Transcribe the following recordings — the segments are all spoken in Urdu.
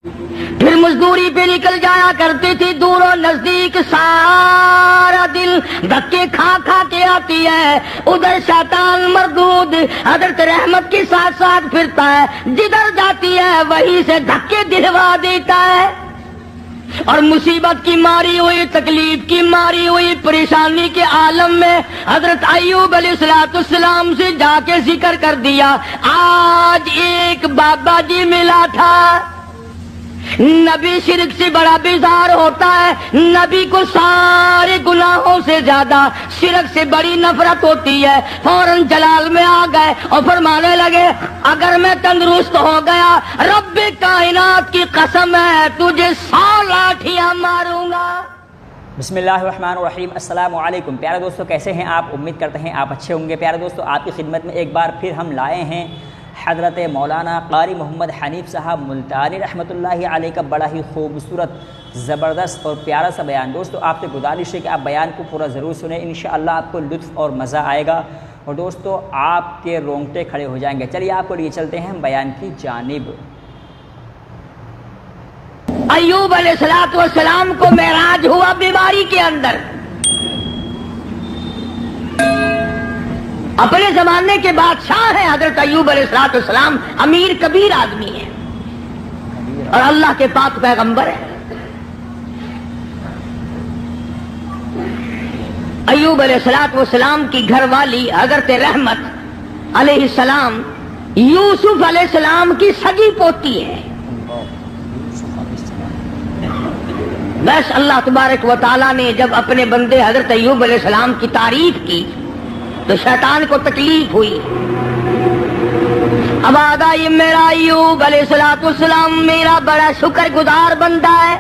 پھر مزدوری پہ نکل جایا کرتی تھی دور و نزدیک، سارا دن دھکے کھا کھا کے آتی ہے، ادھر شیطان مردود حضرت رحمت کے ساتھ ساتھ پھرتا ہے، جدھر جاتی ہے وہیں سے دھکے دلوا دیتا ہے، اور مصیبت کی ماری ہوئی، تکلیف کی ماری ہوئی، پریشانی کے عالم میں حضرت ایوب علیہ السلام سے جا کے ذکر کر دیا، آج ایک بابا جی ملا تھا، نبی شرک سے بڑا بیزار ہوتا ہے، نبی کو سارے گناہوں سے زیادہ شرک سے بڑی نفرت ہوتی ہے، فوراً جلال میں آ گئے اور فرمانے لگے اگر میں تندرست ہو گیا رب کائنات کی قسم ہے تجھے 100 لاٹھیاں ماروں گا۔ بسم اللہ الرحمن الرحیم۔ السلام علیکم پیارے دوستو، کیسے ہیں آپ؟ امید کرتے ہیں آپ اچھے ہوں گے۔ پیارے دوستو، آپ کی خدمت میں ایک بار پھر ہم لائے ہیں حضرت مولانا قاری محمد حنیف صاحب ملتانی رحمۃ اللہ علیہ کا بڑا ہی خوبصورت، زبردست اور پیارا سا بیان۔ دوستو، آپ سے گزارش ہے کہ آپ بیان کو پورا ضرور سنیں، انشاءاللہ آپ کو لطف اور مزہ آئے گا، اور دوستو آپ کے رونگٹے کھڑے ہو جائیں گے۔ چلیے آپ کو لیے چلتے ہیں بیان کی جانب۔ ایوب علیہ السلام کو معراج ہوا بیماری کے اندر، اپنے زمانے کے بادشاہ ہیں حضرت ایوب علیہ السلام، امیر کبیر آدمی ہے اور اللہ کے پاک پیغمبر ہے۔ ایوب علیہ السلام کی گھر والی حضرت رحمت علیہ السلام یوسف علیہ السلام کی سگی پوتی ہے۔ بس اللہ تبارک و تعالیٰ نے جب اپنے بندے حضرت ایوب علیہ السلام کی تعریف کی تو شیطان کو تکلیف ہوئی۔ اب آگا یہ میرا ایوب علیہ السلام میرا بڑا شکر گزار بندہ ہے،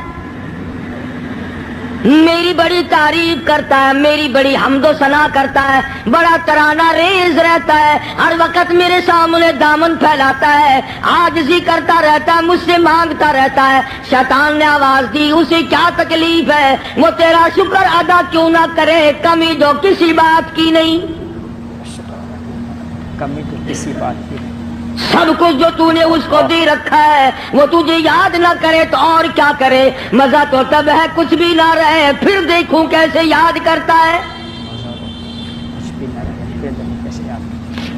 میری بڑی تعریف کرتا ہے، میری بڑی حمد و ثنا کرتا ہے، بڑا ترانہ ریز رہتا ہے، ہر وقت میرے سامنے دامن پھیلاتا ہے، عاجزی کرتا رہتا ہے، مجھ سے مانگتا رہتا ہے۔ شیطان نے آواز دی اسے کیا تکلیف ہے، وہ تیرا شکر ادا کیوں نہ کرے، کمی جو کسی بات کی نہیں، کمی تو کسی بات کی، سب کچھ جو تو نے اس کو دے رکھا ہے وہ تجھے یاد نہ کرے تو اور کیا کرے، مزہ تو تب ہے کچھ بھی نہ رہے پھر دیکھوں کیسے یاد کرتا ہے۔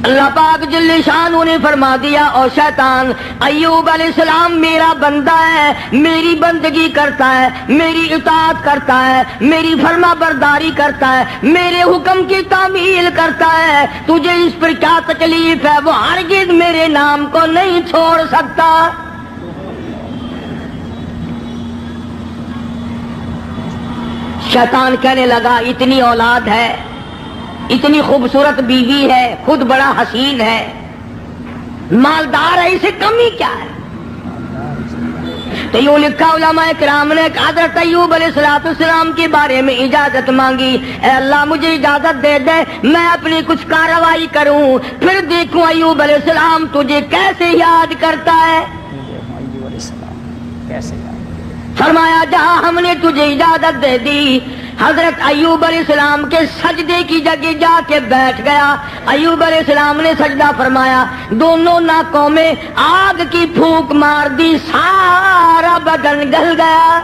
اللہ پاک جل شانہ نے فرما دیا، اور شیطان ایوب علیہ السلام میرا بندہ ہے، میری بندگی کرتا ہے، میری اطاعت کرتا ہے، میری فرما برداری کرتا ہے، میرے حکم کی تعمیل کرتا ہے، تجھے اس پر کیا تکلیف ہے، وہ ہرگز میرے نام کو نہیں چھوڑ سکتا۔ شیطان کہنے لگا اتنی اولاد ہے، اتنی خوبصورت بیوی ہے، خود بڑا حسین ہے، مالدار ہے، اسے کمی کیا ہے؟ تو یوں لکھا علماء کرام نے حضرت ایوب علیہ السلام کے بارے میں اجازت مانگی، اے اللہ مجھے اجازت دے دے میں اپنی کچھ کارروائی کروں، پھر دیکھوں ایوب علیہ السلام تجھے کیسے یاد کرتا ہے۔ فرمایا جہاں ہم نے تجھے اجازت دے دی، حضرت ایوب علیہ السلام کے سجدے کی جگہ جا کے بیٹھ گیا۔ ایوب علیہ السلام نے سجدہ فرمایا، دونوں ناکوں میں آگ کی پھونک مار دی، سارا بدن گل گیا۔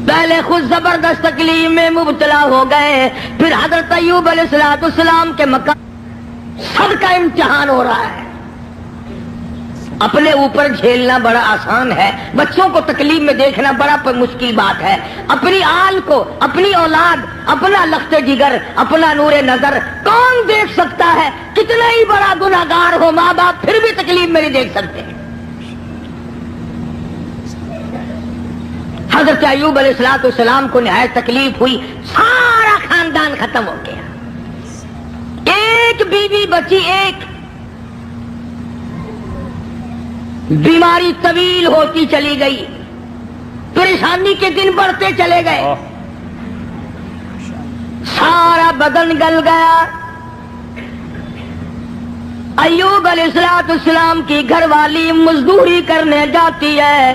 پہلے خود زبردست تکلیف میں مبتلا ہو گئے، پھر حضرت ایوب علیہ السلام کے مقام سب کا امتحان ہو رہا ہے۔ اپنے اوپر جھیلنا بڑا آسان ہے، بچوں کو تکلیف میں دیکھنا بڑا مشکل بات ہے، اپنی آل کو، اپنی اولاد، اپنا لخت جگر، اپنا نور نظر کون دیکھ سکتا ہے؟ کتنا ہی بڑا گناہگار ہو ماں باپ پھر بھی تکلیف میں نہیں دیکھ سکتے۔ حضرت ایوب علیہ السلام کو نہایت تکلیف ہوئی، سارا خاندان ختم ہو گیا، ایک بیوی بچی، ایک بیماری طویل ہوتی چلی گئی، پریشانی کے دن بڑھتے چلے گئے، سارا بدن گل گیا۔ ایوب علیہ السلام کی گھر والی مزدوری کرنے جاتی ہے،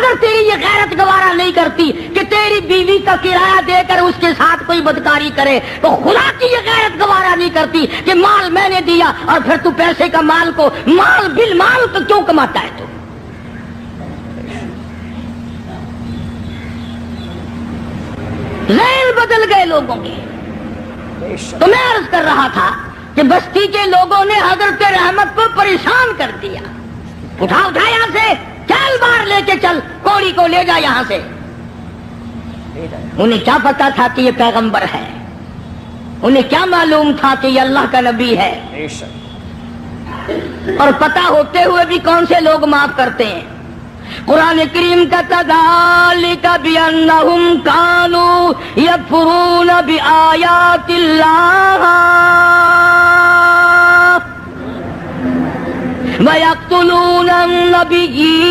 اگر تیری یہ غیرت گوارا نہیں کرتی کہ تیری بیوی کا کرایہ دے کر اس کے ساتھ کوئی بدکاری کرے، تو خدا کی یہ غیرت گوارا نہیں کرتی کہ مال میں نے دیا اور پھر تو پیسے کا مال کو مال بالمال تو کیوں کماتا ہے؟ تو ذہن بدل گئے لوگوں کے۔ تو میں عرض کر رہا تھا کہ بستی کے لوگوں نے حضرت رحمت کو پریشان کر دیا، اٹھا یہاں سے، چل باہر لے کے چل، کوڑی کو لے جا یہاں سے۔ انہیں کیا پتا تھا کہ یہ پیغمبر ہے؟ انہیں کیا معلوم تھا کہ یہ اللہ کا نبی ہے؟ اور پتا ہوتے ہوئے بھی کون سے لوگ معاف کرتے ہیں؟ قرآن کریم کا ذالک بأنہم کانوا یکفرون بآیات اللہ وَيَقْتُلُونَ النَّبِيِّينَ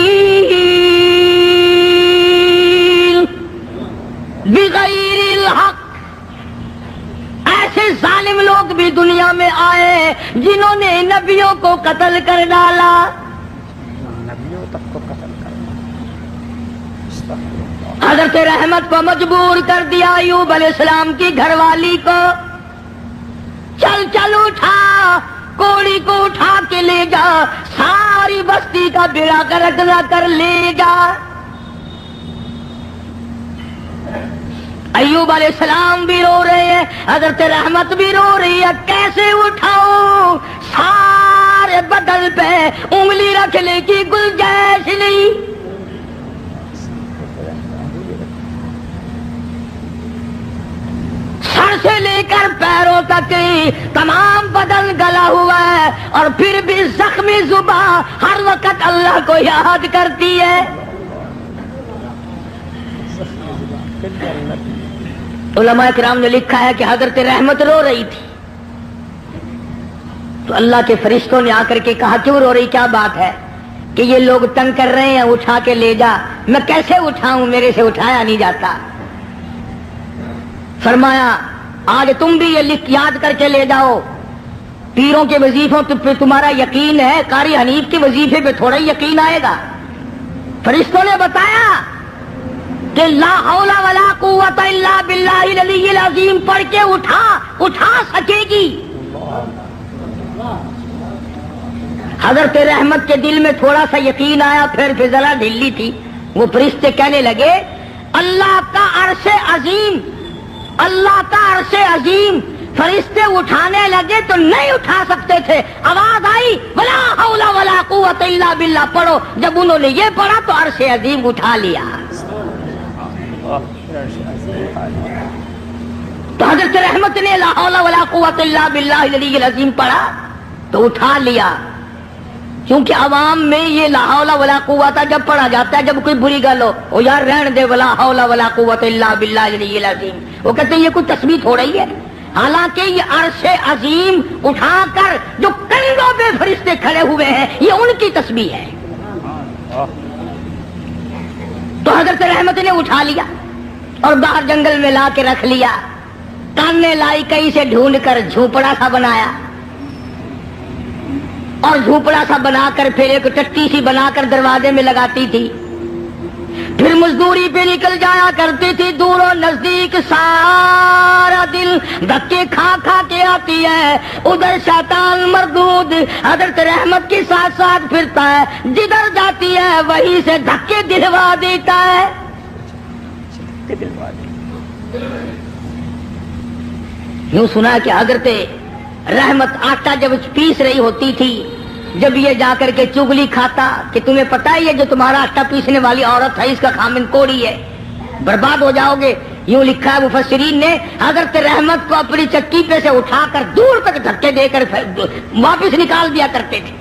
بِغَيْرِ الْحَقِّ۔ ایسے ظالم لوگ بھی دنیا میں آئے جنہوں نے نبیوں کو قتل کر ڈالا، نبیوں تک کو قتل کر حضرت رحمت کو مجبور کر دیا ایوب علیہ السلام کی گھر والی کو، چل چل اٹھا، کوڑی کو اٹھا کے لے جا، ساری بستی کا بیڑا غرق نہ کر لے جا۔ ایوب علیہ السلام بھی رو رہے ہیں، حضرت رحمت بھی رو رہی ہے، کیسے اٹھاؤ؟ سارے بدن پہ انگلی رکھنے کی گنجائش نہیں۔ سر سے لے کر پیروں تک تمام بدن گلا ہوا ہے، اور پھر بھی زخمی زبان ہر وقت اللہ کو یاد کرتی ہے۔ علماء کرام نے لکھا ہے کہ حضرت رحمت رو رہی تھی، تو اللہ کے فرشتوں نے آ کر کے کہا کیوں رو رہی، کیا بات ہے؟ کہ یہ لوگ تنگ کر رہے ہیں، اٹھا کے لے جا۔ میں کیسے اٹھاؤں، میرے سے اٹھایا نہیں جاتا۔ فرمایا آج تم بھی یہ لکھ یاد کر کے لے جاؤ، پیروں کے وظیفوں پہ تمہارا یقین ہے، قاری حنیف کے وظیفے پہ تھوڑا یقین آئے گا۔ فرشتوں نے بتایا کہ لا حول ولا قوت الا باللہ العلی العظیم پڑھ کے اٹھا سکے گی۔ حضرت رحمت کے دل میں تھوڑا سا یقین آیا، پھر فضلہ ڈھیلی تھی۔ وہ فرشتے کہنے لگے اللہ کا عرش عظیم، اللہ کا عرش عظیم۔ فرشتے اٹھانے لگے تو نہیں اٹھا سکتے تھے، آواز آئی ولا حول ولا قوت الا باللہ پڑھو۔ جب انہوں نے یہ پڑھا تو عرش عظیم اٹھا لیا۔ تو حضرت رحمت نے لا حول ولا قوت الا باللہ العلی العظیم پڑھا تو اٹھا لیا، کیونکہ عوام میں یہ لا حول ولا قوت جب پڑھا جاتا ہے، جب کوئی بری گل ہو، وہ یار رہن دے ولا حول ولا قوت الا باللہ العلی العظیم، وہ کہتے ہیں یہ کوئی تسبیح ہو رہی ہے، حالانکہ یہ عرش عظیم اٹھا کر جو کندھوں پہ فرشتے کھڑے ہوئے ہیں یہ ان کی تسبیح ہے۔ تو حضرت رحمت نے اٹھا لیا اور باہر جنگل میں لا کے رکھ لیا، کاننے لائی کہیں سے ڈھونڈ کر جھوپڑا سا بنایا، اور جھوپڑا سا بنا کر پھر ایک ٹٹی سی بنا کر دروازے میں لگاتی تھی، پھر مزدوری پہ نکل جایا کرتی تھی دور و نزدیک، سارا دن دھکے کھا کھا کے آتی ہے، ادھر شیطان مردود حضرت رحمت کے ساتھ ساتھ پھرتا ہے، جدھر جاتی ہے وہیں سے دھکے دلوا دیتا ہے۔ یوں سنا کہ حضرت رحمت آٹا جب پیس رہی ہوتی تھی، جب یہ جا کر کے چگلی کھاتا کہ تمہیں پتا ہے یہ جو تمہارا آٹا پیسنے والی عورت ہے اس کا خامن کوڑی ہے، برباد ہو جاؤ گے، یوں لکھا ہے مفسرین نے، حضرت رحمت کو اپنی چکی پہ سے اٹھا کر دور تک دھکے دے کر واپس نکال دیا کرتے تھے۔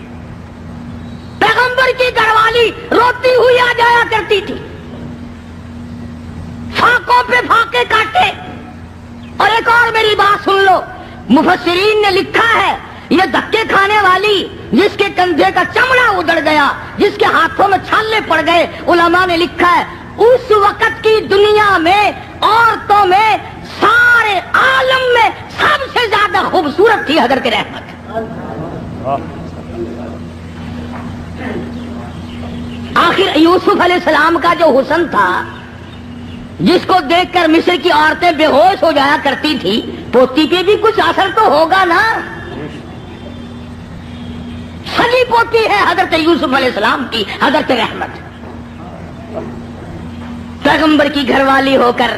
پیغمبر کی گھر والی روتی ہوئی آ جایا کرتی تھی، فاقوں پہ فاقے کاٹے۔ اور ایک اور میری بات سن لو، مفسرین نے لکھا ہے یہ دھکے کھانے والی جس کے کندھے کا چمڑا اجڑ گیا، جس کے ہاتھوں میں چھالے پڑ گئے، علماء نے لکھا ہے اس وقت کی دنیا میں عورتوں میں سارے عالم میں سب سے زیادہ خوبصورت تھی حضرت رحمت۔ آخر یوسف علیہ السلام کا جو حسن تھا، جس کو دیکھ کر مصر کی عورتیں بے ہوش ہو جایا کرتی تھی، پوتی پہ بھی کچھ اثر تو ہوگا نا. سگی پوتی ہے حضرت یوسف علیہ السلام کی، حضرت رحمت. پیغمبر کی گھر والی ہو کر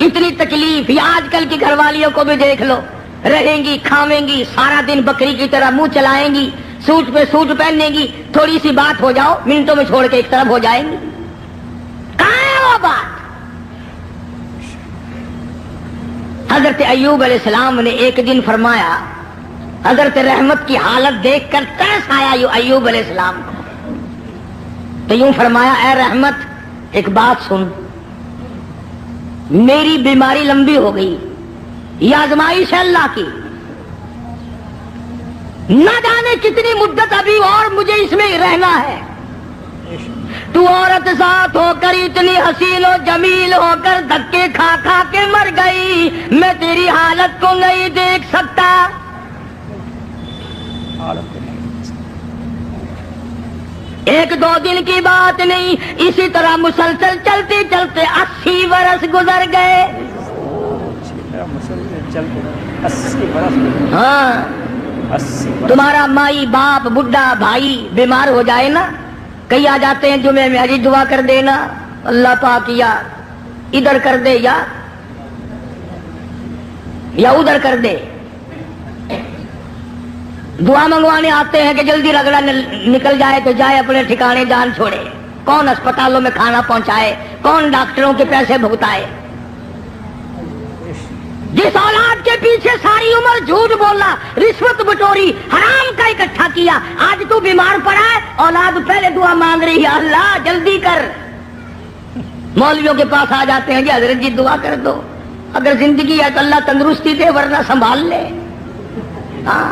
اتنی تکلیف، یا آج کل کی گھر والیوں کو بھی دیکھ لو، رہیں گی، کھاویں گی، سارا دن بکری کی طرح منہ چلائیں گی، سوٹ پہ سوٹ پہنیں گی، تھوڑی سی بات ہو جاؤ منٹوں میں چھوڑ کے ایک طرف ہو جائیں گی. کہاں ہے وہ بات؟ حضرت ایوب علیہ السلام نے ایک دن فرمایا، حضرت رحمت کی حالت دیکھ کر ترس آیا ایوب علیہ السلام کو، تو یوں فرمایا، اے رحمت ایک بات سن، میری بیماری لمبی ہو گئی، یہ آزمائش ہے اللہ کی، نہ جانے کتنی مدت ابھی اور مجھے اس میں رہنا ہے. تو عورت ساتھ ہو کر اتنی حسین و جمیل ہو کر دھکے کھا کھا کے مر گئی، میں تیری حالت کو نہیں دیکھ سکتا. ایک دو دن کی بات نہیں، اسی طرح مسلسل چلتے چلتے 80 برس گزر گئے. ہاں، تمہارا مائی باپ بڈھا بھائی بیمار ہو جائے نا، کئی آ جاتے ہیں جمعے میں، حجی دعا کر دینا، اللہ پاک یا ادھر کر دے یا ادھر کر دے. دعا منگوانے آتے ہیں کہ جلدی رگڑا نکل جائے تو جائے اپنے ٹھکانے، جان چھوڑے. کون اسپتالوں میں کھانا پہنچائے، کون ڈاکٹروں کے پیسے بھگتائے. جس اولاد کے پیچھے ساری عمر جھوٹ بولا، رشوت بٹوری، حرام کا اکٹھا کیا، آج تو بیمار پڑا ہے، اولاد پہلے دعا مانگ رہی ہے، اللہ جلدی کر. مولویوں کے پاس آ جاتے ہیں، جی حضرت جی دعا کر دو، اگر زندگی ہے تو اللہ تندرستی دے، ورنہ سنبھال لے. ہاں،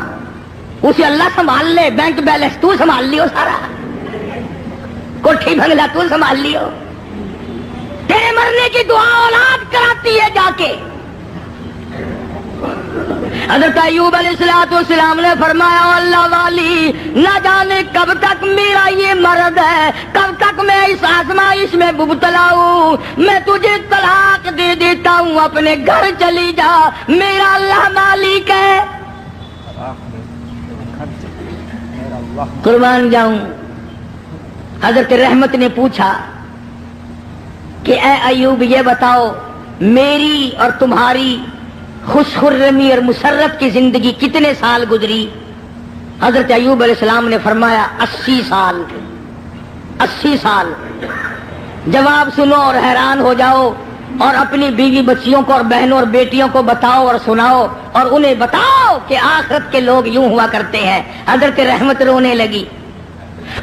اسے اللہ سنبھال لے، بینک بیلنس تو سنبھال لیو، سارا کوٹھی بنگلہ تو سنبھال لیو. تیرے مرنے کی دعا اولاد کراتی ہے جا کے. حضرت ایوب علیہ السلام نے فرمایا، اللہ والی، نہ جانے کب تک میرا یہ مرض ہے، کب تک میں اس آزمائش میں مبتلا ہوں. میں تجھے طلاق دے دیتا ہوں، اپنے گھر چلی جا، میرا اللہ مالک ہے. قربان جاؤں. حضرت رحمت نے پوچھا کہ اے ایوب یہ بتاؤ، میری اور تمہاری خوش خرمی اور مسرت کی زندگی کتنے سال گزری؟ حضرت ایوب علیہ السلام نے فرمایا 80 سال. 80 سال. جواب سنو اور حیران ہو جاؤ، اور اپنی بیوی بچیوں کو اور بہنوں اور بیٹیوں کو بتاؤ اور سناؤ، اور انہیں بتاؤ کہ آخرت کے لوگ یوں ہوا کرتے ہیں. حضرت رحمت رونے لگی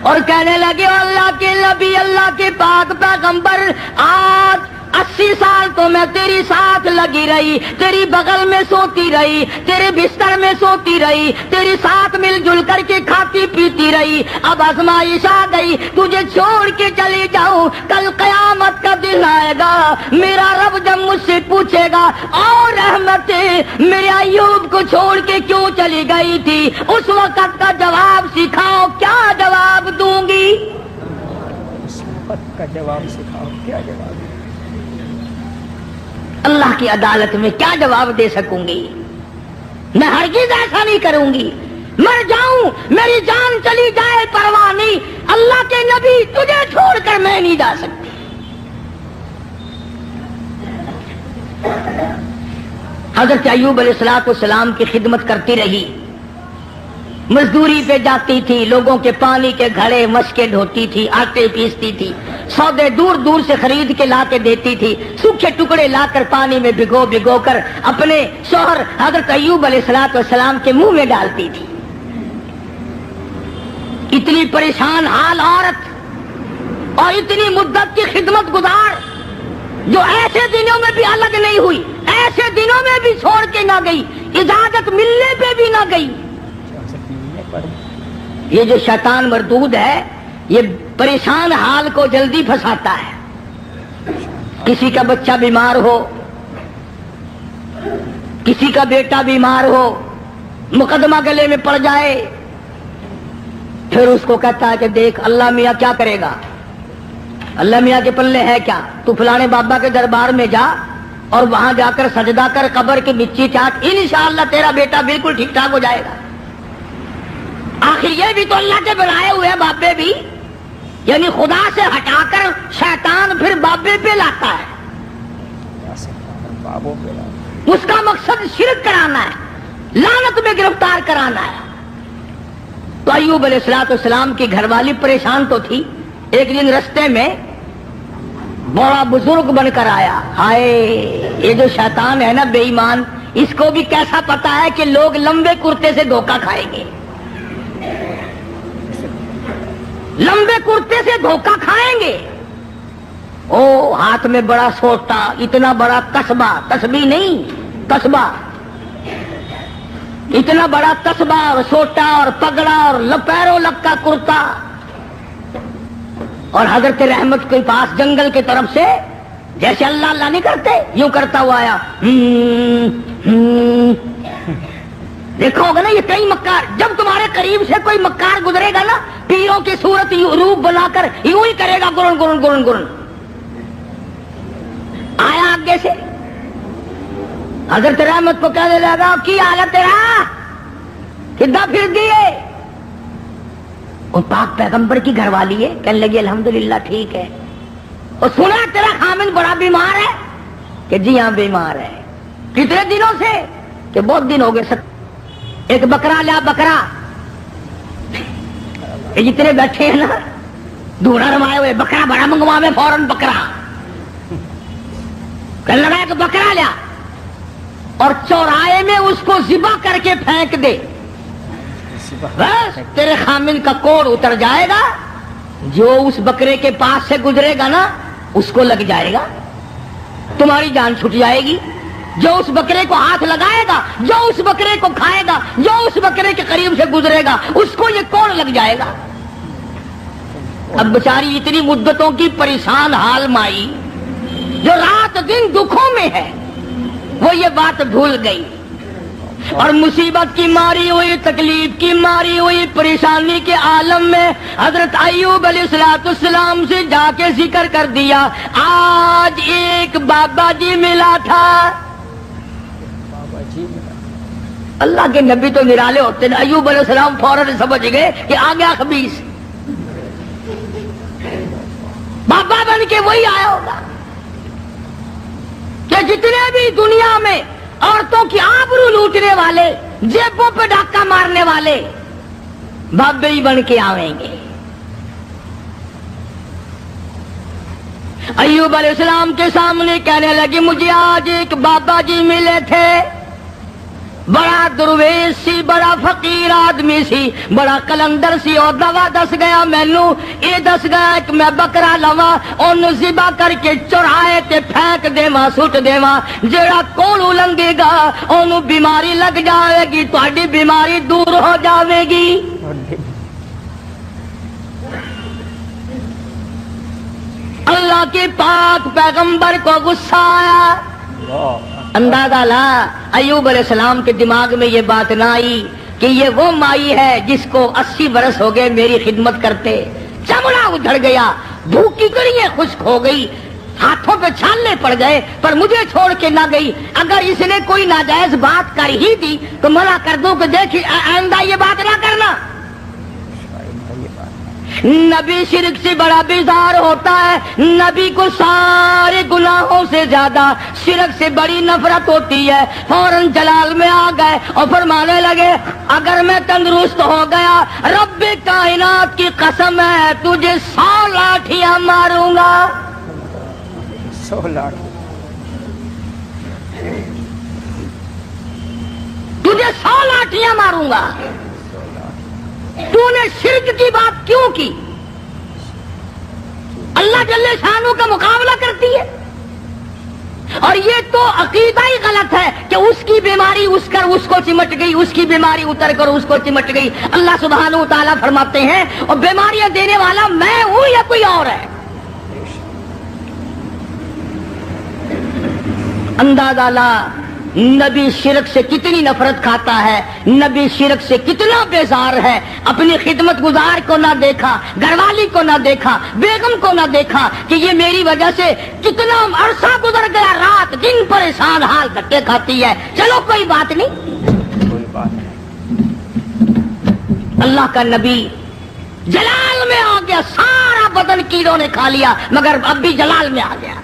اور کہنے لگے، اللہ کے نبی، اللہ کے پاک پیغمبر، آج 80 سال تو میں تیری ساتھ لگی رہی، تیری بغل میں سوتی رہی، تیرے بستر میں سوتی رہی، تیری ساتھ مل جل کر کے کھاتی پیتی رہی. اب آزمائش آ گئی، تجھے چھوڑ کے چلی جاؤں، کل قیامت کا دن آئے گا، میرا رب جب مجھ سے پوچھے گا، اور رحمت میرے ایوب کو چھوڑ کے کیوں چلی گئی تھی، اس وقت کا جواب سکھاؤ، کیا جواب دوں گی؟ اس وقت کا جواب سکھاؤ، کیا جواب؟ اللہ کی عدالت میں کیا جواب دے سکوں گی؟ میں ہرگز ایسا نہیں کروں گی. مر جاؤں، میری جان چلی جائے پرواہ نہیں، اللہ کے نبی تجھے چھوڑ کر میں نہیں جا سکتی. حضرت ایوب علیہ السلام کی خدمت کرتی رہی، مزدوری پہ جاتی تھی، لوگوں کے پانی کے گھڑے مشکیں ڈھوتی تھی، آٹے پیستی تھی، سودے دور دور سے خرید کے لا کے دیتی تھی، سوکھے ٹکڑے لا کر پانی میں بھگو بھگو کر اپنے شوہر حضرت ایوب علیہ السلام کے منہ میں ڈالتی تھی. اتنی پریشان حال عورت اور اتنی مدت کی خدمت گزار، جو ایسے دنوں میں بھی الگ نہیں ہوئی، ایسے دنوں میں بھی چھوڑ کے نہ گئی، اجازت ملنے پہ بھی نہ گئی. یہ جو شیطان مردود ہے، یہ پریشان حال کو جلدی پھنساتا ہے. کسی کا بچہ بیمار ہو، کسی کا بیٹا بیمار ہو، مقدمہ گلے میں پڑ جائے، پھر اس کو کہتا ہے کہ دیکھ اللہ میاں کیا کرے گا، اللہ میاں کے پلے ہے کیا؟ تو فلانے بابا کے دربار میں جا اور وہاں جا کر سجدہ کر، قبر کی مچی چاٹ، انشاءاللہ تیرا بیٹا بالکل ٹھیک ٹھاک ہو جائے گا۔ آخر یہ بھی تو اللہ کے بنائے ہوئے ہیں بابے بھی، یعنی خدا سے ہٹا کر شیطان پھر بابے پہ لاتا ہے، اس کا مقصد شرک کرانا ہے، لعنت میں گرفتار کرانا ہے۔ تو ایوب علیہ السلام کی گھر والی پریشان تو تھی۔ ایک دن رستے میں بڑا بزرگ بن کر آیا، ہائے یہ جو شیطان ہے نا بے ایمان، اس کو بھی کیسا پتا ہے کہ لوگ لمبے کرتے سے دھوکہ کھائیں گے، لمبے کرتے سے دھوکہ کھائیں گے۔ او ہاتھ میں بڑا سوٹا، اتنا بڑا قصبہ، تسبیح نہیں قصبہ، اتنا بڑا قصبہ اور سوٹا اور پگڑا اور لپیرو لگ کا کرتا، اور حضرت رحمت کے پاس جنگل کی طرف سے جیسے اللہ اللہ نہیں کرتے یوں کرتا ہوا آیا۔ دیکھو ہوگا نا یہ کئی مکار، جب تمہارے قریب سے کوئی مکار گزرے گا نا، پیروں کی صورت روپ بنا کر یوں ہی کرے گا، گرن گرن گرن گرن۔ آیا آگے سے، حضرت رحمت کو کہنے لگا کی حالت تیرا، کدھر پھر دیے؟ وہ پاک پیغمبر کی گھر والی ہے، کہنے لگی الحمدللہ ٹھیک ہے۔ اور سنا تیرا خامن بڑا بیمار ہے، کہ جی ہاں بیمار ہے۔ کتنے دنوں سے؟ کہ بہت دن ہو گئے۔ ایک بکرا لیا، بکرا، یہ جتنے بیٹھے ہیں نا دھونا رمائے ہوئے، بکرا بڑا منگوا میں فوراً بکرا، کہنے لگا ایک بکرا لیا اور چوراہے میں اس کو ذبح کر کے پھینک دے، بس تیرے خامن کا کوڑ اتر جائے گا، جو اس بکرے کے پاس سے گزرے گا نا اس کو لگ جائے گا، تمہاری جان چھٹ جائے گی۔ جو اس بکرے کو ہاتھ لگائے گا، جو اس بکرے کو کھائے گا، جو اس بکرے کے قریب سے گزرے گا، اس کو یہ کوڑ لگ جائے گا۔ اب بیچاری اتنی مدتوں کی پریشان حال مائی جو رات دن دکھوں میں ہے، وہ یہ بات بھول گئی، اور مصیبت کی ماری ہوئی، تکلیف کی ماری ہوئی، پریشانی کے عالم میں حضرت ایوب علیہ السلام سے جا کے ذکر کر دیا، آج ایک بابا جی ملا تھا۔ اللہ کے نبی تو نرالے ہوتے ہیں، ایوب علیہ السلام فوراً سمجھ گئے کہ آ گیا خبیث، بابا بن کے وہی آیا ہوگا کہ جتنے بھی دنیا میں عورتوں کی آبرو لوٹنے والے، جیبوں پہ ڈاکہ مارنے والے، بابے ہی بن کے آویں گے۔ ایوب علیہ السلام کے سامنے کہنے لگے مجھے آج ایک بابا جی ملے تھے، بڑا درویش سی، بڑا فقیر آدمی سی، بڑا کلندر سی، اور دوا دس گیا مینو، یہ دس گیا کہ میں بکرا لوا، انہوں ذبح کر کے چوراہے تے پھینک دیواں، سٹ دیواں، جیڑا کولو لنگے گا انہوں بیماری لگ جائے گی، تہاڈی بیماری دور ہو جاوے گی۔ اللہ کے پاک پیغمبر کو غصہ آیا۔ اندازہ لا ایوب علیہ السلام کے دماغ میں یہ بات نہ آئی کہ یہ وہ مائی ہے جس کو 80 برس ہو گئے میری خدمت کرتے، چمڑا ادھڑ گیا، بھوکی کڑیاں خشک ہو گئی، ہاتھوں پہ چھالنے پڑ گئے، پر مجھے چھوڑ کے نہ گئی۔ اگر اس نے کوئی ناجائز بات کر ہی دی تو منع کر دوں کہ دیکھیے آئندہ یہ بات نہ کرنا۔ نبی شرک سے بڑا بیزار ہوتا ہے، نبی کو سارے گناہوں سے زیادہ شرک سے بڑی نفرت ہوتی ہے۔ فوراً جلال میں آ گئے اور فرمانے لگے اگر میں تندرست ہو گیا رب کائنات کی قسم ہے تجھے 100 لاٹھیاں ماروں گا۔ 100 لاٹھی تجھے 100 لاٹھیاں ماروں گا۔ تو نے شرک کی بات کیوں کی؟ اللہ جل شانہ کا مقابلہ کرتی ہے، اور یہ تو عقیدہ ہی غلط ہے کہ اس کی بیماری اس کو چمٹ گئی، اس کی بیماری اتر کر اس کو چمٹ گئی۔ اللہ سبحانہ و تعالیٰ فرماتے ہیں اور بیماریاں دینے والا میں ہوں یا کوئی اور ہے؟ اندازہ لا نبی شرک سے کتنی نفرت کھاتا ہے، نبی شرک سے کتنا بیزار ہے، اپنی خدمت گزار کو نہ دیکھا، گھر والی کو نہ دیکھا، بیگم کو نہ دیکھا کہ یہ میری وجہ سے کتنا عرصہ گزر گیا، رات دن پریشان حال دھکے کھاتی ہے، چلو کوئی بات نہیں۔ کوئی بات نہیں۔ اللہ کا نبی جلال میں آ گیا، سارا بدن کیڑوں نے کھا لیا مگر اب بھی جلال میں آ گیا،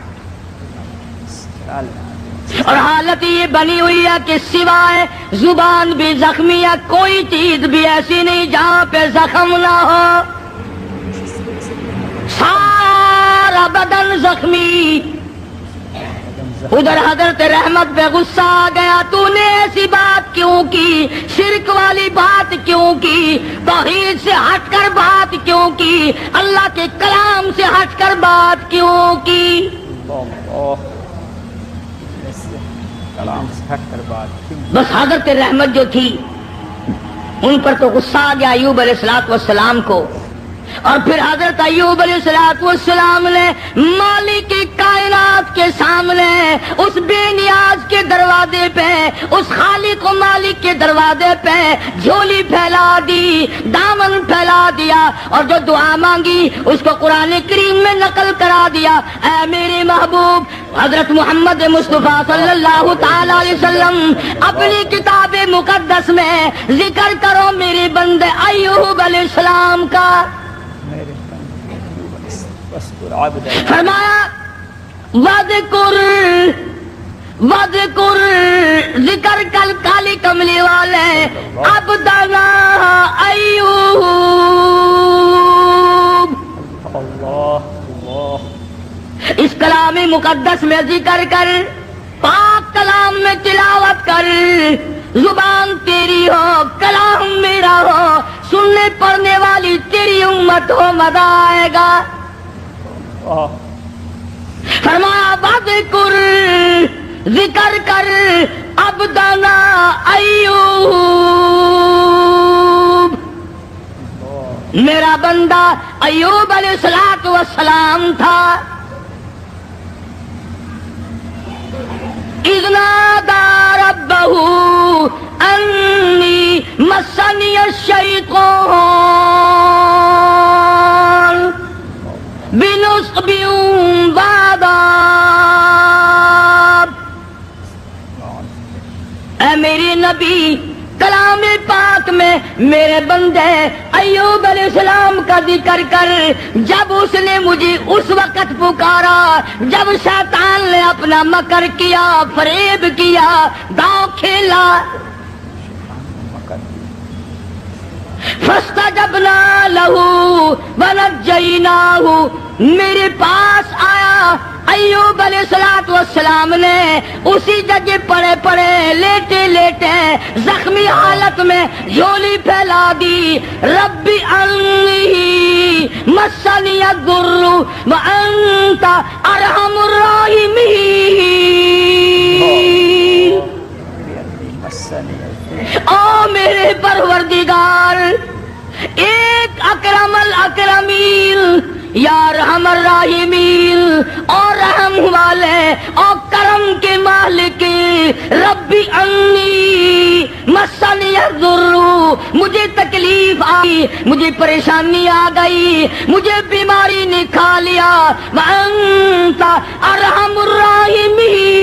اور حالت یہ بنی ہوئی ہے کہ سوائے زبان بھی زخمی ہے، کوئی چیز بھی ایسی نہیں جہاں پہ زخم نہ ہو، سارا بدن زخمی۔ ادھر حضرت رحمت پہ غصہ آ گیا، تو نے ایسی بات کیوں کی، شرک والی بات کیوں کی، توحید سے ہٹ کر بات کیوں کی، اللہ کے کلام سے ہٹ کر بات کیوں کی؟ کلام سے ہٹ کر بات۔ بس حضرت رحمت جو تھی ان پر تو غصہ آ گیا ایوب علیہ الصلوۃ والسلام کو، اور پھر حضرت ایوب علیہ الصلوۃ والسلام نے مالک کائنات کے سامنے اس بے نیاز کے دروازے پہ، اس خالق و مالک کے دروازے پہ جھولی پھیلا دی، دامن پھیلا دیا، اور جو دعا مانگی اس کو قرآن کریم میں نقل کرا دیا۔ اے میرے محبوب حضرت محمد مصطفیٰ صلی اللہ تعالی علیہ وسلم اپنی کتاب مقدس میں ذکر کرو میرے بندے ایوب علیہ السلام کا۔ فرمایا وَذْكُرْ ذکر کل کالی کملی والے عبدنا ایوب۔ اس کلام مقدس میں ذکر کر، پاک کلام میں تلاوت کر، زبان تیری ہو، کلام میرا ہو، سننے پڑھنے والی تیری امت ہو، مزہ آئے گا۔ فرمایا وَذْكُرْ ذکر کر عبدنا ایوب، میرا بندہ ایوب علیہ الصلوۃ والسلام تھا۔ اذ نادى ربه انی مسنی الشیطان بنصب وعذاب۔ اے میرے نبی کلام پاک میں میرے بندے ایوب علیہ السلام کا ذکر کر، جب اس نے مجھے اس وقت پکارا جب شیطان نے اپنا مکر کیا، فریب کیا، داؤ کھیلا، فاستجبنا له ونجیناہ، میرے پاس آیا ایوب علیہ الصلوۃ والسلام نے اسی جگہ پڑے پڑے لیٹے لیٹے زخمی حالت میں جھولی پھیلا دی۔ ربی انی مسنی الضر وانت ارحم الراحمین۔ او میرے پروردگار، ایک اکرم الاکرمین، یا رحم الراحمین، اور رحم والے اور کرم کے مالک، ربی انی مسنی الضر، مجھے تکلیف آئی، مجھے پریشانی آ گئی، مجھے بیماری نے کھا لیا، وانت ارحم الراحمین،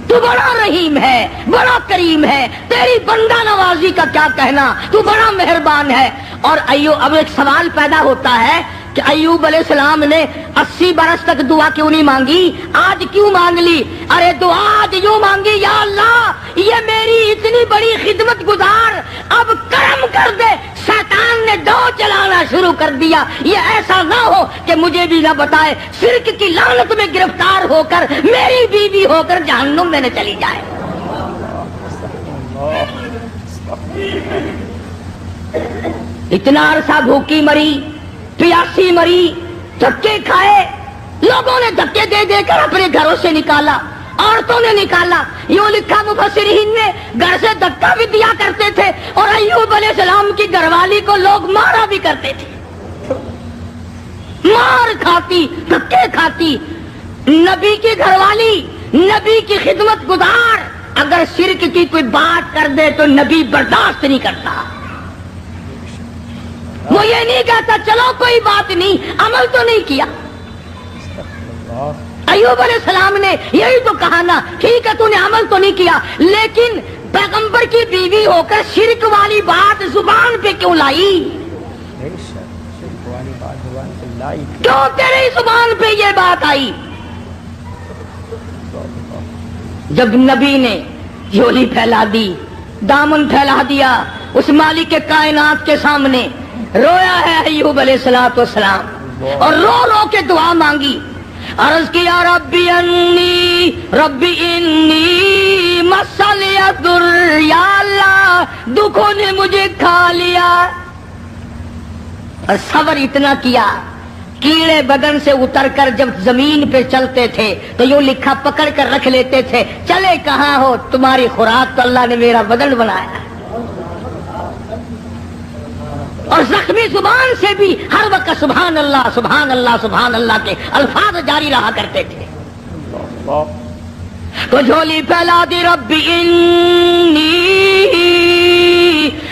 تو بڑا رحیم ہے، بڑا کریم ہے، تیری بندہ نوازی کا کیا کہنا، تو بڑا مہربان ہے۔ اور ایوب، اب ایک سوال پیدا ہوتا ہے کہ ایوب علیہ السلام نے 80 برس تک دعا کیوں نہیں مانگی، آج کیوں مانگ لی؟ ارے دعا آج یوں مانگی، یا اللہ یہ میری اتنی بڑی خدمت گزار اب کرم کر دے، شیطان نے دو چلانا شروع کر دیا، یہ ایسا نہ ہو کہ مجھے بھی نہ بتائے، شرک کی لعنت میں گرفتار ہو کر میری بیوی ہو کر جہنم میں نہ چلی جائے۔ اتنا عرصہ بھوکی مری، پیاسی مری، دھکے کھائے، لوگوں نے دھکے دے دے کر اپنے گھروں سے نکالا، عورتوں نے نکالا، یوں لکھا مفسرین نے گھر سے دھکا بھی دیا کرتے تھے، اور ایوب علیہ السلام کی گھر والی کو لوگ مارا بھی کرتے تھے، مار کھاتی، دھکے کھاتی۔ نبی کی گھر والی، نبی کی خدمت گزار اگر شرک کی کوئی بات کر دے تو نبی برداشت نہیں کرتا. وہ یہ نہیں کہتا چلو کوئی بات نہیں، عمل تو نہیں کیا. ایوب علیہ السلام نے یہی تو کہا نا، ٹھیک ہے تو نے عمل تو نہیں کیا، لیکن پیغمبر کی بیوی ہو کر شرک والی بات زبان پہ کیوں لائی؟ کیوں تیری زبان پہ یہ بات آئی؟ جب نبی نے جھولی پھیلا دی، دامن پھیلا دیا اس مالک کے کائنات کے سامنے، رویا ہے ایوب علیہ السلام اور رو رو کے دعا مانگی، عرض کیا ربی انی مسنی الضر، یا اللہ دکھوں نے مجھے کھا لیا. اور صبر اتنا کیا، کیڑے بدن سے اتر کر جب زمین پہ چلتے تھے تو یوں لکھا پکڑ کر رکھ لیتے تھے، چلے کہاں ہو تمہاری خوراک تو اللہ نے میرا بدن بنایا. اور زخمی زبان سے بھی ہر وقت سبحان اللہ سبحان اللہ سبحان اللہ کے الفاظ جاری رہا کرتے تھے. تو جھولی پھیلا دی، ربی انی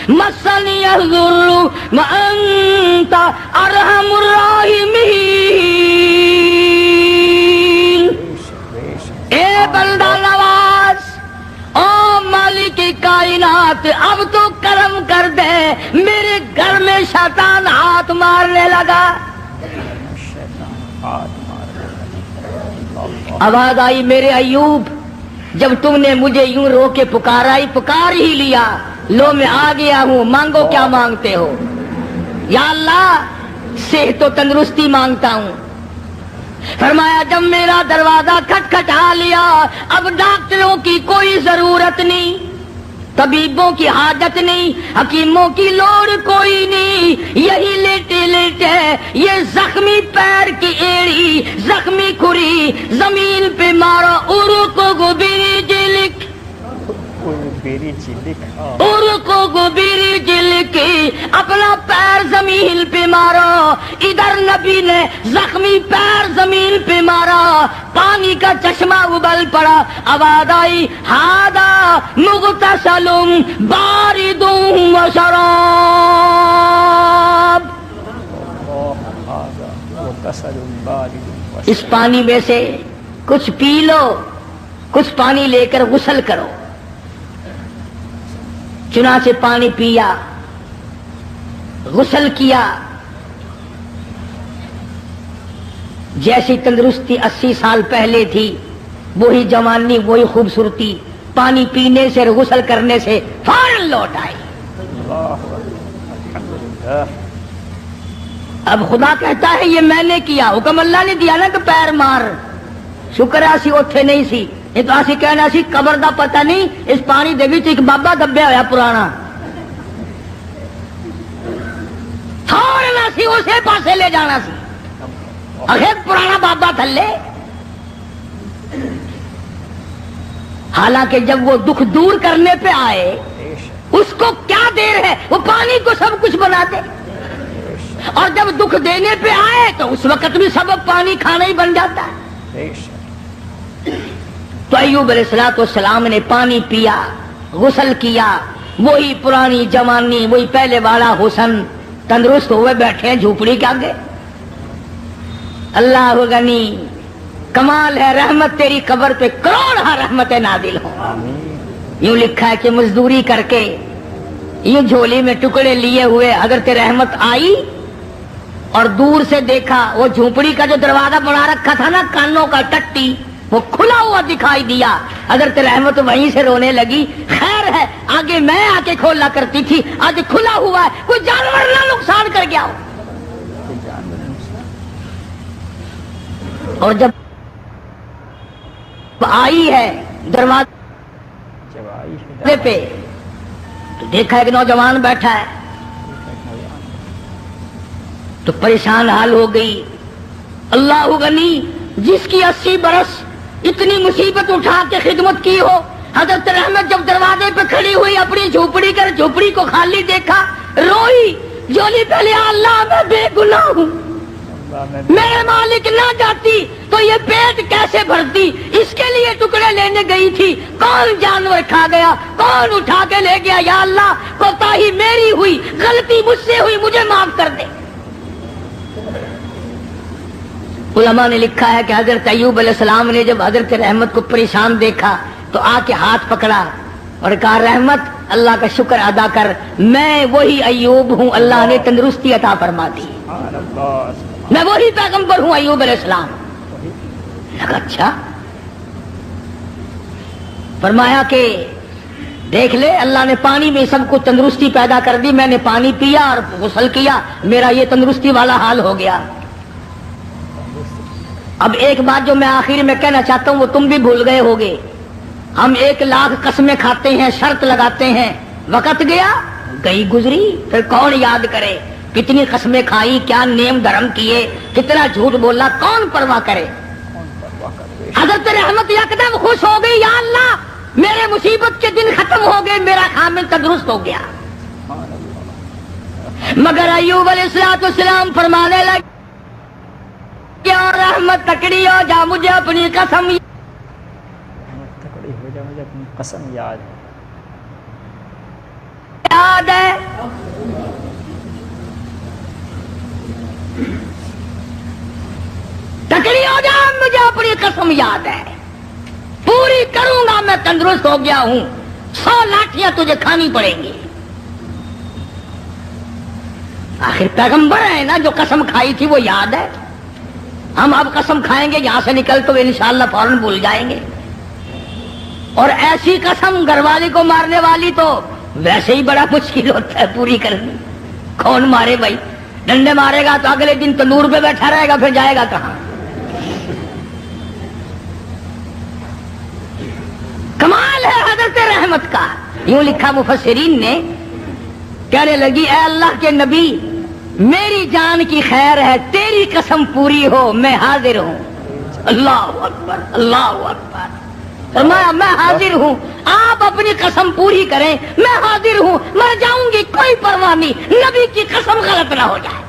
مسنی الضر وانت ارحم الراحمین. اے بندہ نواز، او مالک کائنات، اب تو کرم کر دے، میرے گھر میں شیطان ہاتھ مارنے لگا. آواز آئی، میرے ایوب جب تم نے مجھے یوں رو کے پکارا، پکار ہی لیا، لو میں آ گیا ہوں، مانگو کیا مانگتے ہو؟ یا اللہ صحت و تندرستی مانگتا ہوں. فرمایا جب میرا دروازہ کھٹکھٹا لیا، اب ڈاکٹروں کی کوئی ضرورت نہیں، طبیبوں کی حاجت نہیں، حکیموں کی لوڑ کوئی نہیں، یہی لیٹے لیٹے یہ زخمی پیر کی ایڑی، زخمی کھری زمین پہ مارو، ارکو گوبیری جلک، ارکو گوبیری جلک، اپنا پیر زمین پہ مارو. ادھر نبی نے زخمی پیر زمین پہ مارا، پانی کا چشمہ ابل پڑا. آواز آئی، ہادا مغتسل بارد و شراب. اس پانی میں سے کچھ پی لو، کچھ پانی لے کر غسل کرو. چنانچہ پانی پیا، غسل کیا. جیسی تندرستی 80 سال پہلے تھی، وہی جوانی، وہی خوبصورتی، پانی پینے سے اور غسل کرنے سے فوراً لوٹ آئی. اب خدا کہتا ہے یہ میں نے کیا، حکم اللہ نے دیا نا کہ پیر مار. شکر ہے اسی اوتھے نہیں سی، یہ تو اسی کہنا سی قبر دا پتہ نہیں، اس پانی دے وچ ایک بابا دبیا ہوا پرانا، تھوڑنا سی اسے پاسے لے جانا سی، اخیر پرانا بابا تھلے. حالانکہ جب وہ دکھ دور کرنے پہ آئے، اس کو کیا دیر ہے، وہ پانی کو سب کچھ بنا دے. اور جب دکھ دینے پہ آئے تو اس وقت بھی سبب پانی کھانا ہی بن جاتا ہے. تو ایوب علیہ السلام نے پانی پیا، غسل کیا، وہی پرانی جوانی، وہی پہلے والا حسن، تندرست ہوئے بیٹھے ہیں جھوپڑی کے آگے. اللہ غنی، کمال ہے رحمت تیری قبر پہ کروڑ رحمتیں نازل ہوں. یوں لکھا ہے کہ مزدوری کر کے یوں جھولی میں ٹکڑے لیے ہوئے حضرت رحمت آئی اور دور سے دیکھا وہ جھونپڑی کا جو دروازہ بنا رکھا تھا نا، کانوں کا ٹٹی، وہ کھلا ہوا دکھائی دیا. حضرت رحمت وہیں سے رونے لگی. خیر ہے آگے میں آ کے کھولا کرتی تھی، آج کھلا ہوا ہے، کوئی جانور نہ نقصان کر گیا ہو. اور جب آئی ہے دروازے پہ تو دیکھا ایک نوجوان بیٹھا ہے، تو پریشان حال ہو گئی. اللہ غنی، جس کی 80 برس اتنی مصیبت اٹھا کے خدمت کی ہو. حضرت رحمت جب دروازے پہ کھڑی ہوئی، اپنی جھوپڑی کر جھوپڑی کو خالی دیکھا، روئی، جھولی پہ لیا، اللہ میں بے گناہ ہوں. میرے مالک نہ جاتی تو یہ پیٹ کیسے بھرتی؟ اس کے لیے ٹکڑے لینے گئی تھی، کون جانور کھا گیا، کون اٹھا کے لے گیا؟ یا اللہ کوتاہی میری ہوئی، غلطی مجھ سے ہوئی، مجھے معاف کر دے۔ علماء نے لکھا ہے کہ حضرت ایوب علیہ السلام نے جب حضرت رحمت کو پریشان دیکھا تو آ کے ہاتھ پکڑا اور کہا رحمت اللہ کا شکر ادا کر، میں وہی ایوب ہوں، اللہ نے تندرستی عطا فرما دی، میں وہی پیغمبر ہوں ایوب علیہ السلام۔ لگا اچھا، فرمایا کہ دیکھ لے اللہ نے پانی میں سب کو تندرستی پیدا کر دی، میں نے پانی پیا اور غسل کیا، میرا یہ تندرستی والا حال ہو گیا۔ اب ایک بات جو میں آخر میں کہنا چاہتا ہوں وہ تم بھی بھول گئے ہوگے، ہم 1,00,000 قسمیں کھاتے ہیں، شرط لگاتے ہیں، وقت گیا گئی گزری، پھر کون یاد کرے کتنی قسمیں کھائی، کیا نیم دھرم کیے، کتنا جھوٹ بولا، کون پرواہ کرے؟ حضرت رحمت یکدم خوش ہو گئی، یا اللہ میرے مصیبت کے دن ختم ہو گئے، میرا خامن تندرست ہو گیا۔ مگر ایوب علیہ السلام فرمانے لگے کیا رحمت تکڑی ہو جا مجھے اپنی قسم یاد ہے، تکڑی ہو جا مجھے اپنی قسم یاد ہے، پوری کروں گا، میں تندرست ہو گیا ہوں، 100 لاٹھیاں تجھے کھانی پڑیں گی۔ آخر پیغمبر ہے نا، جو قسم کھائی تھی وہ یاد ہے، ہم اب قسم کھائیں گے یہاں سے نکل تو انشاءاللہ فوراً بھول جائیں گے، اور ایسی قسم گھر والی کو مارنے والی تو ویسے ہی بڑا مشکل ہوتا ہے پوری کرنی۔ کون مارے بھائی؟ ڈنڈے مارے گا تو اگلے دن تندور پہ بیٹھا رہے گا، پھر جائے گا کہاں؟ کمال ہے حضرت رحمت کا۔ یوں لکھا مفسرین نے، کہنے لگی اے اللہ کے نبی میری جان کی خیر ہے، تیری قسم پوری ہو، میں حاضر ہوں۔ اللہ اکبر، اللہ اکبر۔ فرمایا میں حاضر ہوں، آپ اپنی قسم پوری کریں، میں حاضر ہوں، مر جاؤں گی کوئی پرواہ نہیں، نبی کی قسم غلط نہ ہو جائے۔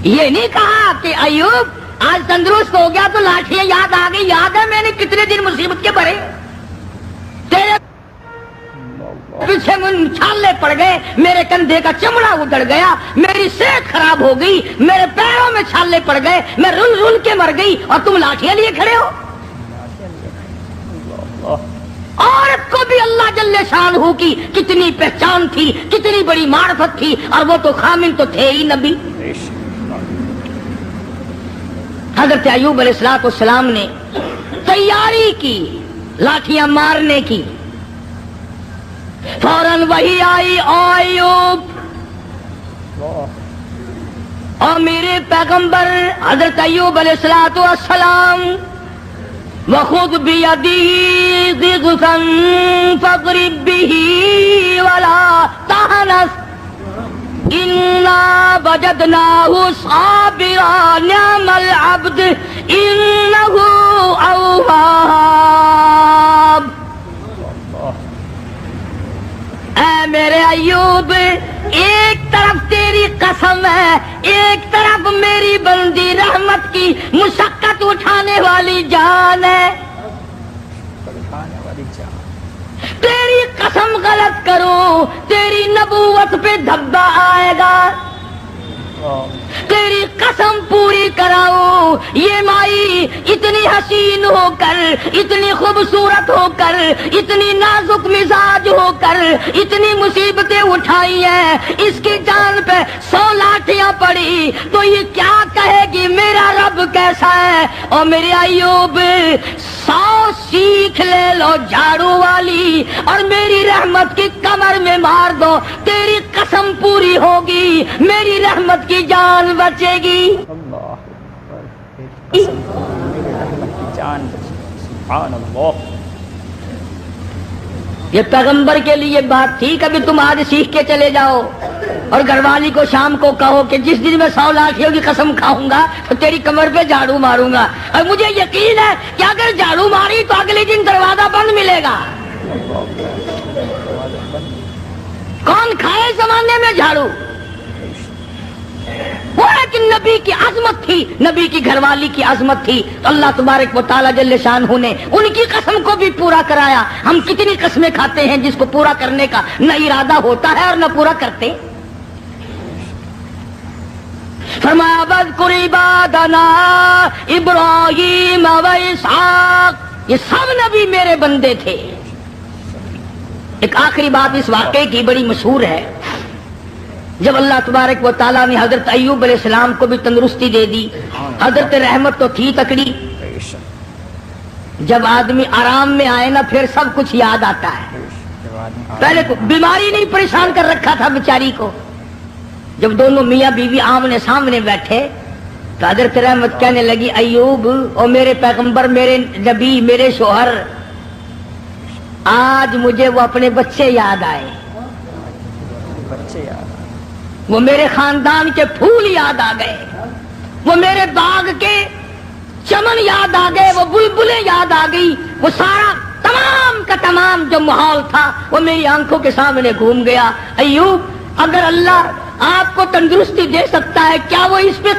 یہ نہیں کہا کہ ایوب آج تندرست ہو گیا تو لاٹھیاں یاد آ گئی، یاد ہے میں نے کتنے دن مصیبت کے بھرے، تیرے پیچھے چھالے پڑ گئے، میرے کندھے کا چمڑا اجڑ گیا، میری صحت خراب ہو گئی، میرے پیروں میں چھالے پڑ گئے، میں رل رل کے مر گئی، اور تم لاٹھیاں لیے کھڑے ہو۔ عورت کو بھی اللہ جل شانہ کی کتنی پہچان تھی، کتنی بڑی معرفت تھی، اور وہ تو خامن تو تھے ہی نبی۔ حضرت ایوب علیہ السلام نے تیاری کی لاٹھیاں مارنے کی، فوراً وہی آئی، ایوب اور میرے پیغمبر حضرت ایوب علیہ السلام، وخذ بیدی ضغثا فاضرب به ولا تحنث انا وجدناه صابرا نعم العبد انه اواب۔ اے میرے ایوب، ایک طرف تیری قسم ہے، ایک طرف میری بندی رحمت کی مشقت اٹھانے والی جان ہے، تیری قسم غلط کرو تیری نبوت پہ دھبا آئے گا، تیری قسم پوری کراؤ۔ یہ مائی اتنی حسین ہو کر، اتنی خوبصورت ہو کر، اتنی نازک مزاج ہو کر، اتنی مصیبتیں اٹھائی ہیں، اس کی جان پہ 100 لاٹھیاں پڑی تو یہ کیا کہے گی میرا رب کیسا ہے؟ اور میرے ایوب 100 سیکھ لے لو جھاڑو والی اور میری رحمت کی کمر میں مار دو، تیری قسم پوری ہوگی، میری رحمت کی جان بچے گی۔ یہ پیغمبر کے لیے بات تھی، کبھی تم آج سیکھ کے چلے جاؤ اور گھر والی کو شام کو کہو کہ جس دن میں 100 لاٹھیوں کی قسم کھاؤں گا تو تیری کمر پہ جھاڑو ماروں گا، اور مجھے یقین ہے کہ اگر جھاڑو ماری تو اگلے دن دروازہ بند ملے گا۔ کون کھائے زمانے میں جھاڑو؟ وہ ہے کہ نبی کی عظمت تھی، نبی کی گھر والی کی عظمت تھی، تو اللہ تبارک و تعالیٰ جل شانہ نے ان کی قسم کو بھی پورا کرایا۔ ہم کتنی قسمیں کھاتے ہیں جس کو پورا کرنے کا نہ ارادہ ہوتا ہے اور نہ پورا کرتے۔ فرمایا واذکر عبادنا ابراہیم و اسحاق، یہ سب نبی میرے بندے تھے۔ ایک آخری بات اس واقعے کی بڑی مشہور ہے، جب اللہ تبارک و تعالیٰ نے حضرت ایوب علیہ السلام کو بھی تندرستی دے دی، حضرت رحمت تو تھی تکڑی، جب آدمی آرام میں آئے نا پھر سب کچھ یاد آتا ہے۔ پہلے بیماری نہیں پریشان کر رکھا تھا بیچاری کو، جب دونوں میاں بیوی آمنے سامنے بیٹھے تو حضرت رحمت کہنے لگی ایوب او میرے پیغمبر، میرے نبی، میرے شوہر، آج مجھے وہ اپنے بچے یاد آئے، وہ میرے خاندان کے پھول یاد آ گئے، وہ میرے باغ کے چمن یاد آ گئے، وہ بلبلیں یاد آ گئی، وہ سارا تمام کا تمام جو ماحول تھا وہ میری آنکھوں کے سامنے گھوم گیا۔ ایوب، اگر اللہ آپ کو تندرستی دے سکتا ہے، کیا وہ اس پہ